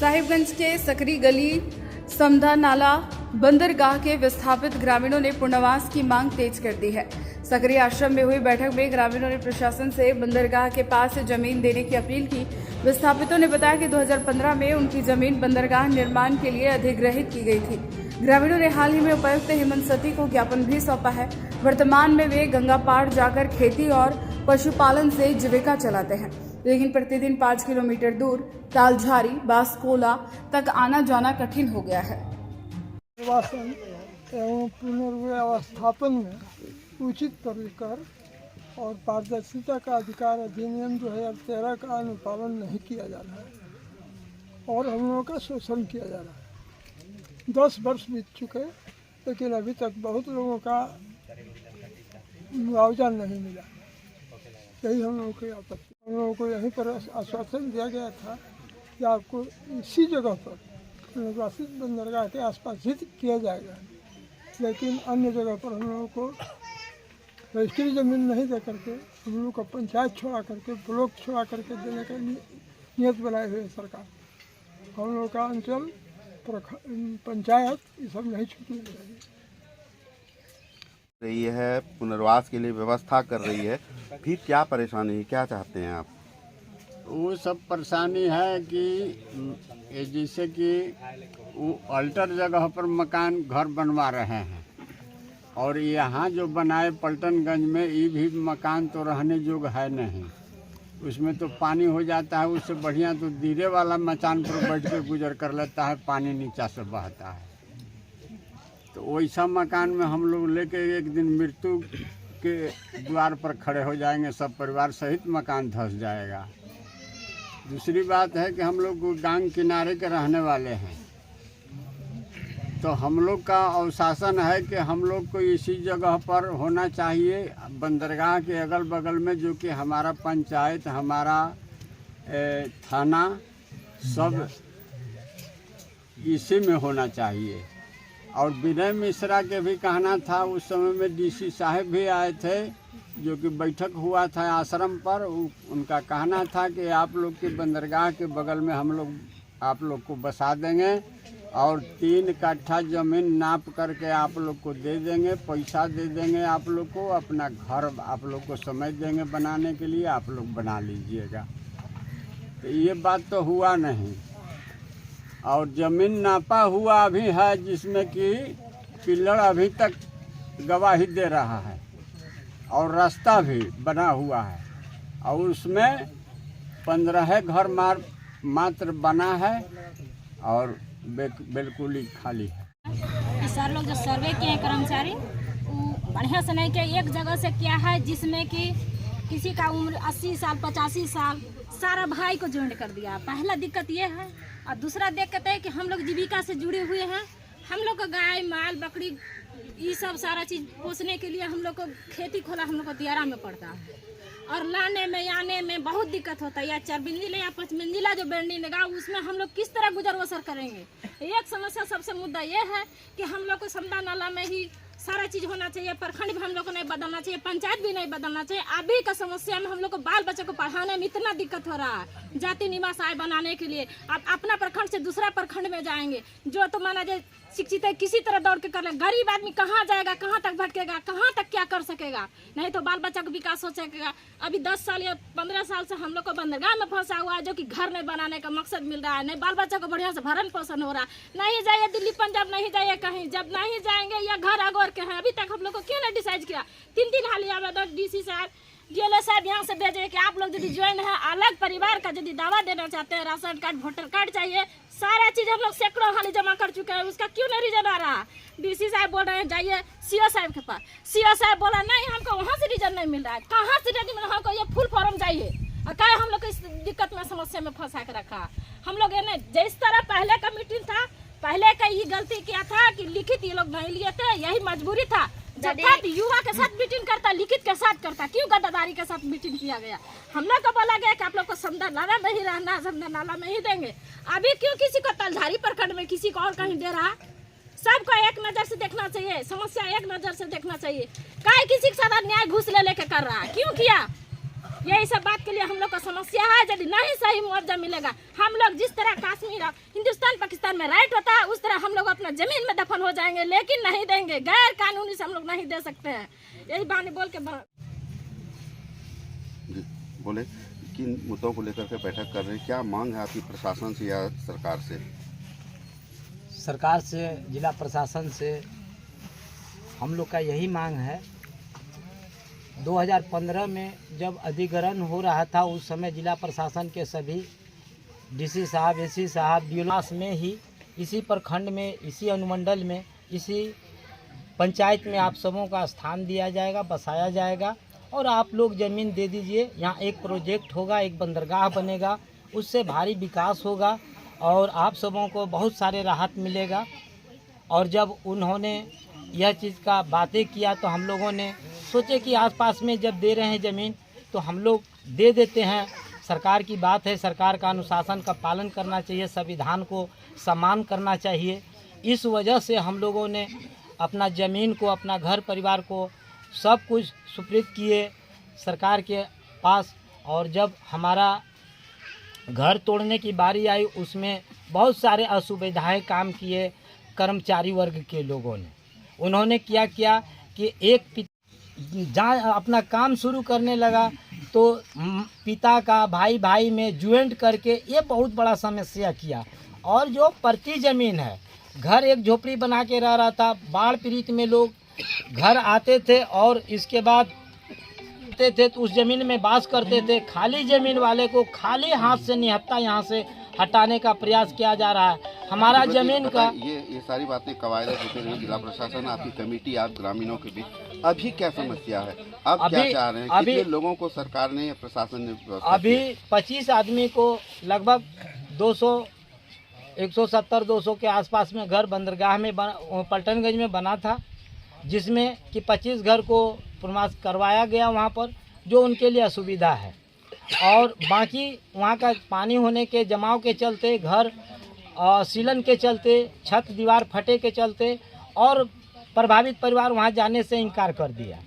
साहिबगंज के सकरी गली समधा नाला बंदरगाह के विस्थापित ग्रामीणों ने पुनर्वास की मांग तेज कर दी है। सकरी आश्रम में हुई बैठक में ग्रामीणों ने प्रशासन से बंदरगाह के पास जमीन देने की अपील की। विस्थापितों ने बताया कि 2015 में उनकी जमीन बंदरगाह निर्माण के लिए अधिग्रहित की गई थी। ग्रामीणों ने हाल ही में उपायुक्त हेमंत सती को ज्ञापन भी सौंपा है। वर्तमान में वे गंगा पार जाकर खेती और पशुपालन से जीविका चलाते हैं, लेकिन प्रतिदिन 5 किलोमीटर दूर तालझारी बासकोला तक आना जाना कठिन हो गया है। निर्वासन एवं पुनर्व्यवस्थापन में उचित परिकर और पारदर्शिता का अधिकार अधिनियम 2013 का अनुपालन नहीं किया जा रहा है और हम लोगों का शोषण किया जा रहा है। 10 वर्ष बीत चुके, लेकिन अभी तक बहुत लोगों का मुआवजा नहीं मिला। यही हम लोगों की आपत्ति। हम लोगों को यहीं पर आश्वासन दिया गया था कि आपको इसी जगह पर निर्वासित बंदरगाह के आसपास ही किया जाएगा, लेकिन अन्य जगह पर हम लोगों को रजिस्ट्री ज़मीन नहीं दे करके हम लोग को पंचायत छोड़ा करके ब्लॉक छोड़ा करके देने का नियत बनाए हुए सरकार। हम लोग का अंचल पंचायत ये सब नहीं छूटनी चाहिए। रही है, पुनर्वास के लिए व्यवस्था कर रही है, फिर क्या परेशानी है, क्या चाहते हैं आप? वो सब परेशानी है कि जैसे कि वो अल्टर जगह पर मकान घर बनवा रहे हैं और यहाँ जो बनाए पलटनगंज में ये भी मकान तो रहने योग्य है नहीं। उसमें तो पानी हो जाता है, उससे बढ़िया तो दीरे वाला मचान पर बैठ के गुजर कर लेता है, पानी नीचा से बहता है। तो वैसा मकान में हम लोग लेके एक दिन मृत्यु के द्वार पर खड़े हो जाएंगे, सब परिवार सहित मकान धंस जाएगा। दूसरी बात है कि हम लोग गांग किनारे के रहने वाले हैं, तो हम लोग का अनुशासन है कि हम लोग को इसी जगह पर होना चाहिए। बंदरगाह के अगल बगल में जो कि हमारा पंचायत, हमारा थाना सब इसी में होना चाहिए। और विनय मिश्रा के भी कहना था, उस समय में डीसी साहब भी आए थे, जो कि बैठक हुआ था आश्रम पर। उनका कहना था कि आप लोग के बंदरगाह के बगल में हम लोग आप लोग को बसा देंगे और 3 कट्ठा ज़मीन नाप करके आप लोग को दे देंगे, पैसा दे देंगे, आप लोग को अपना घर आप लोग को समझ देंगे बनाने के लिए, आप लोग बना लीजिएगा। तो ये बात तो हुआ नहीं। और ज़मीन नापा हुआ भी है, जिसमें कि पिल्लर अभी तक गवाही दे रहा है और रास्ता भी बना हुआ है और उसमें 15 घर मात्र बना है और बिल्कुल ही खाली है। सर लोग जो सर्वे किए हैं कर्मचारी, वो बढ़िया से नहीं किया। एक जगह से किया है जिसमें कि किसी का उम्र 80 साल 85 साल, सारा भाई को ज्वाइन कर दिया। पहला दिक्कत ये है। और दूसरा दिक्कत है कि हम लोग जीविका से जुड़े हुए हैं। हम लोग को गाय माल बकरी ये सब सारा चीज़ पोसने के लिए हम लोग को खेती खोला हम लोग को दियारा में पड़ता है और लाने में आने में बहुत दिक्कत होता है। या 4 मंजिला या 5 मंजिला जो बिल्डिंग लगा, उसमें हम लोग किस तरह गुजर बसर करेंगे। एक समस्या सबसे मुद्दा ये है कि हम लोग को समदा नाला में ही सारा चीज़ होना चाहिए। प्रखंड भी हम लोग को नहीं बदलना चाहिए, पंचायत भी नहीं बदलना चाहिए। अभी का समस्या में हम लोग को बाल बच्चों को पढ़ाने में इतना दिक्कत हो रहा है। जाति निवास आय बनाने के लिए आप अपना प्रखंड से दूसरा प्रखंड में जाएंगे, जो तो माना जाए शिक्षित है, किसी तरह दौड़ के कर ले। गरीब आदमी कहाँ जाएगा, कहाँ तक भटकेगा, कहाँ तक क्या कर सकेगा? नहीं तो बाल बच्चा का विकास हो सकेगा। अभी 10 साल या 15 साल से हम लोग को बंदरगाह में फंसा हुआ है, जो कि घर नहीं बनाने का मकसद मिल रहा है, नहीं बाल बच्चा को बढ़िया से भरण पोषण हो रहा है। नहीं जाइए दिल्ली पंजाब, नहीं जाइए कहीं। जब नहीं जाएंगे या घर अगोर के हैं, अभी तक हम लोग को क्यों नहीं डिसाइड किया? 3 हाल आवेदन डीसी साहब डीएलओ साहब यहाँ से भेजे कि आप लोग यदि ज्वाइन है अलग परिवार का यदि दावा देना चाहते हैं, राशन कार्ड वोटर कार्ड चाहिए, सारा चीज़ हम लोग सैकड़ों हाली जमा कर चुके हैं। उसका क्यों नहीं रीजन आ रहा? डीसी साहब बोल रहे हैं जाइए सीओ साहब के पास। सीओ साहब बोला नहीं, हमको वहाँ से रीजन नहीं मिल रहा है। कहाँ से रीजन मिल रहा है? हमको ये फुल फॉर्म चाहिए। और क्या हम लोग को इस दिक्कत में समस्या में फंसा के रखा। हम लोग ने जिस तरह पहले का मीटिंग था, पहले का ये गलती किया था कि लिखित ये लोग नहीं लिए थे, यही मजबूरी था। जब युवा के साथ मीटिंग करता, लिखित के साथ करता, क्यों गद्दारी के साथ मीटिंग किया गया? हम लोग को बोला गया कि आप लोग को समदा नाला में ही रहना, समदा नाला में ही देंगे। अभी क्यों किसी को तलधारी प्रखंड में, किसी को और कहीं दे रहा? सबको एक नजर से देखना चाहिए, समस्या एक नजर से देखना चाहिए। काय किसी के साथ न्याय घूस ले लेके कर रहा है? क्यों किया? यही सब बात के लिए हम लोग का समस्या है। यदि नहीं सही मुआवजा मिलेगा, हम लोग जिस तरह कश्मीर हिंदुस्तान पाकिस्तान में राइट होता है उस तरह हम लोग अपना जमीन में दफन हो जाएंगे, लेकिन नहीं देंगे। गैर कानूनी से हम लोग नहीं दे सकते हैं। यही बात बोल के बोले किन मुद्दों को लेकर के बैठक कर रहे हैं, क्या मांग है आपकी प्रशासन से या सरकार से? सरकार से, जिला प्रशासन से हम लोग का यही मांग है। 2015 में जब अधिग्रहण हो रहा था उस समय जिला प्रशासन के सभी डीसी साहब, एसी साहब, डीओलास में ही इसी प्रखंड में, इसी अनुमंडल में, इसी पंचायत में आप सबों का स्थान दिया जाएगा, बसाया जाएगा और आप लोग ज़मीन दे दीजिए। यहाँ एक प्रोजेक्ट होगा, एक बंदरगाह बनेगा, उससे भारी विकास होगा और आप सबों को बहुत सारे राहत मिलेगा। और जब उन्होंने यह चीज़ का बातें किया तो हम लोगों ने सोचे कि आसपास में जब दे रहे हैं ज़मीन तो हम लोग दे देते हैं। सरकार की बात है, सरकार का अनुशासन का पालन करना चाहिए, संविधान को सम्मान करना चाहिए। इस वजह से हम लोगों ने अपना ज़मीन को, अपना घर परिवार को सब कुछ सुपुर्द किए सरकार के पास। और जब हमारा घर तोड़ने की बारी आई उसमें बहुत सारे असुविधाएं काम किए कर्मचारी वर्ग के लोगों ने। उन्होंने क्या किया कि एक जहाँ अपना काम शुरू करने लगा तो पिता का भाई में ज्वाइंट करके ये बहुत बड़ा समस्या किया। और जो प्रति ज़मीन है, घर एक झोपड़ी बना के रह रहा था, बाढ़ पीड़ित में लोग घर आते थे और इसके बाद थे तो उस ज़मीन में वास करते थे। खाली ज़मीन वाले को खाली हाथ से निहत्था यहाँ से हटाने का प्रयास किया जा रहा है। हमारा ज़मीन का ये सारी बातें कवायद होते रही, जिला प्रशासन, आपकी कमेटी, आप ग्रामीणों के बीच अभी क्या समस्या है? अब क्या चाह रहे हैं? कितने लोगों को सरकार ने या प्रशासन ने? अभी 25 आदमी को लगभग 170-200 के आसपास में घर बंदरगाह में पलटनगंज में बना था, जिसमें कि 25 घर को पुनर्वास करवाया गया वहाँ पर, जो उनके लिए असुविधा है। और बाकी वहाँ का पानी होने के जमाव के चलते, घर सीलन के चलते, छत दीवार फटे के चलते और प्रभावित परिवार वहाँ जाने से इनकार कर दिया।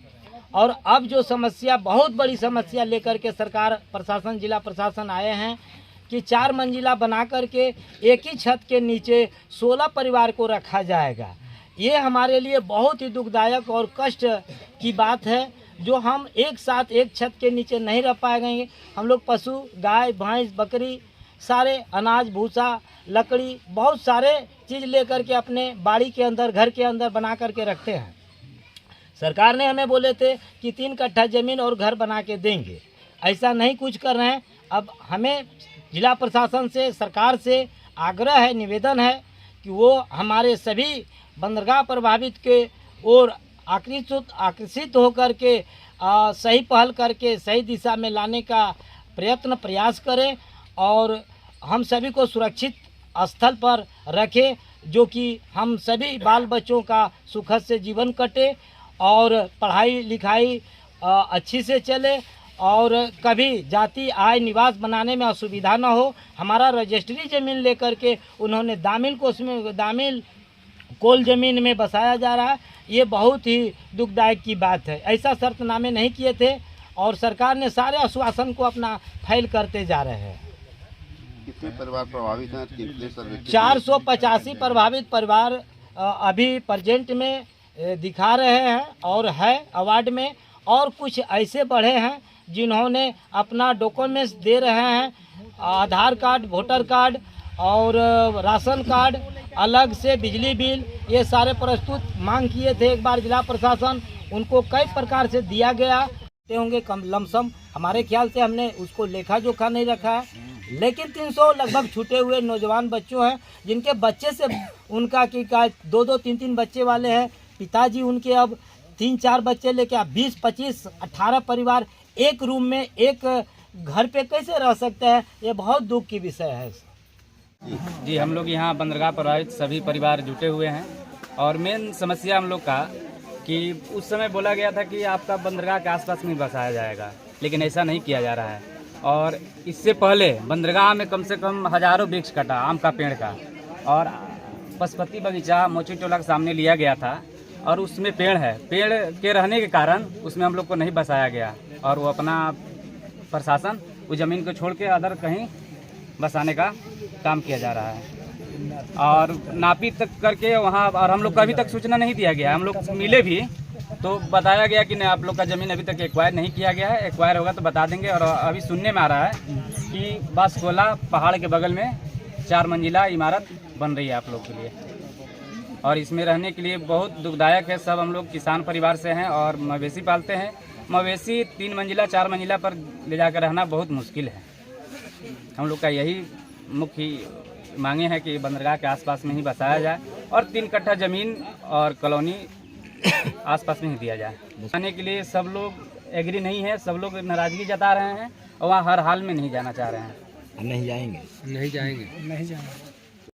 और अब जो समस्या, बहुत बड़ी समस्या लेकर के सरकार, प्रशासन, जिला प्रशासन आए हैं कि 4 मंजिला बना करके एक ही छत के नीचे 16 परिवार को रखा जाएगा। ये हमारे लिए बहुत ही दुखदायक और कष्ट की बात है, जो हम एक साथ एक छत के नीचे नहीं रह पाएंगे। हम लोग पशु, गाय, भैंस, बकरी, सारे अनाज, भूसा, लकड़ी, बहुत सारे चीज़ लेकर के अपने बाड़ी के अंदर, घर के अंदर बना करके रखते हैं। सरकार ने हमें बोले थे कि 3 कट्ठा ज़मीन और घर बना के देंगे, ऐसा नहीं कुछ कर रहे हैं। अब हमें जिला प्रशासन से, सरकार से आग्रह है, निवेदन है कि वो हमारे सभी बंदरगाह प्रभावित के ओर आकर्षित होकर के सही पहल करके सही दिशा में लाने का प्रयास करें और हम सभी को सुरक्षित स्थल पर रखें, जो कि हम सभी बाल बच्चों का सुखद से जीवन कटे और पढ़ाई लिखाई अच्छी से चले और कभी जाति, आय, निवास बनाने में असुविधा न हो। हमारा रजिस्ट्री ज़मीन लेकर के उन्होंने दामिल कोल ज़मीन में बसाया जा रहा है। ये बहुत ही दुखदायक की बात है। ऐसा शर्तनामे नहीं किए थे और सरकार ने सारे आश्वासन को अपना फाइल करते जा रहे हैं। कितने परिवार प्रभावित हैं? कितने सर्वे? 485 प्रभावित परिवार अभी प्रेजेंट में दिखा रहे हैं और है अवार्ड में, और कुछ ऐसे बढ़े हैं जिन्होंने अपना डॉक्यूमेंट्स दे रहे हैं, आधार कार्ड, वोटर कार्ड और राशन कार्ड, अलग से बिजली बिल, ये सारे प्रस्तुत मांग किए थे एक बार जिला प्रशासन, उनको कई प्रकार से दिया गया होंगे कम लमसम। हमारे ख्याल से हमने उसको लेखा जोखा नहीं रखा है, लेकिन 300 लगभग छूटे हुए नौजवान बच्चों हैं जिनके बच्चे से उनका की 2-2, 3-3 बच्चे वाले हैं। पिताजी उनके अब 3-4 बच्चे लेके 20, 25, 18 परिवार एक रूम में, एक घर पे कैसे रह सकते हैं? ये बहुत दुख की विषय है। जी, हम लोग यहाँ बंदरगाह प्रभावित सभी परिवार जुटे हुए हैं और मेन समस्या हम लोग का कि उस समय बोला गया था कि आपका बंदरगाह के आसपास में बसाया जाएगा, लेकिन ऐसा नहीं किया जा रहा है। और इससे पहले बंदरगाह में कम से कम हज़ारों वृक्ष कटा, आम का पेड़ का, और पशुपति बगीचा मोची टोला के सामने लिया गया था और उसमें पेड़ है। पेड़ के रहने के कारण उसमें हम लोग को नहीं बसाया गया और वो अपना प्रशासन उस ज़मीन को छोड़ के अदर कहीं बसाने का काम किया जा रहा है। और नापी तक करके वहाँ, और हम लोग को अभी तक सूचना नहीं दिया गया। हम लोग मिले भी तो बताया गया कि नहीं, आप लोग का ज़मीन अभी तक एक्वायर नहीं किया गया है, एक्वायर होगा तो बता देंगे। और अभी सुनने में आ रहा है कि बांसकोला पहाड़ के बगल में 4 मंजिला इमारत बन रही है आप लोग के लिए, और इसमें रहने के लिए बहुत दुखदायक है। सब हम लोग किसान परिवार से हैं और मवेशी पालते हैं। मवेशी 3 मंजिला 4 मंजिला पर ले जाकर रहना बहुत मुश्किल है। हम लोग का यही मुख्य मांगे हैं कि बंदरगाह के आसपास में ही बसाया जाए और 3 कट्ठा ज़मीन और कॉलोनी आसपास में ही दिया जाए। आने के लिए सब लोग एग्री नहीं है, सब लोग नाराज़गी जता रहे हैं और वहाँ हर हाल में नहीं जाना चाह रहे हैं। नहीं जाएंगे।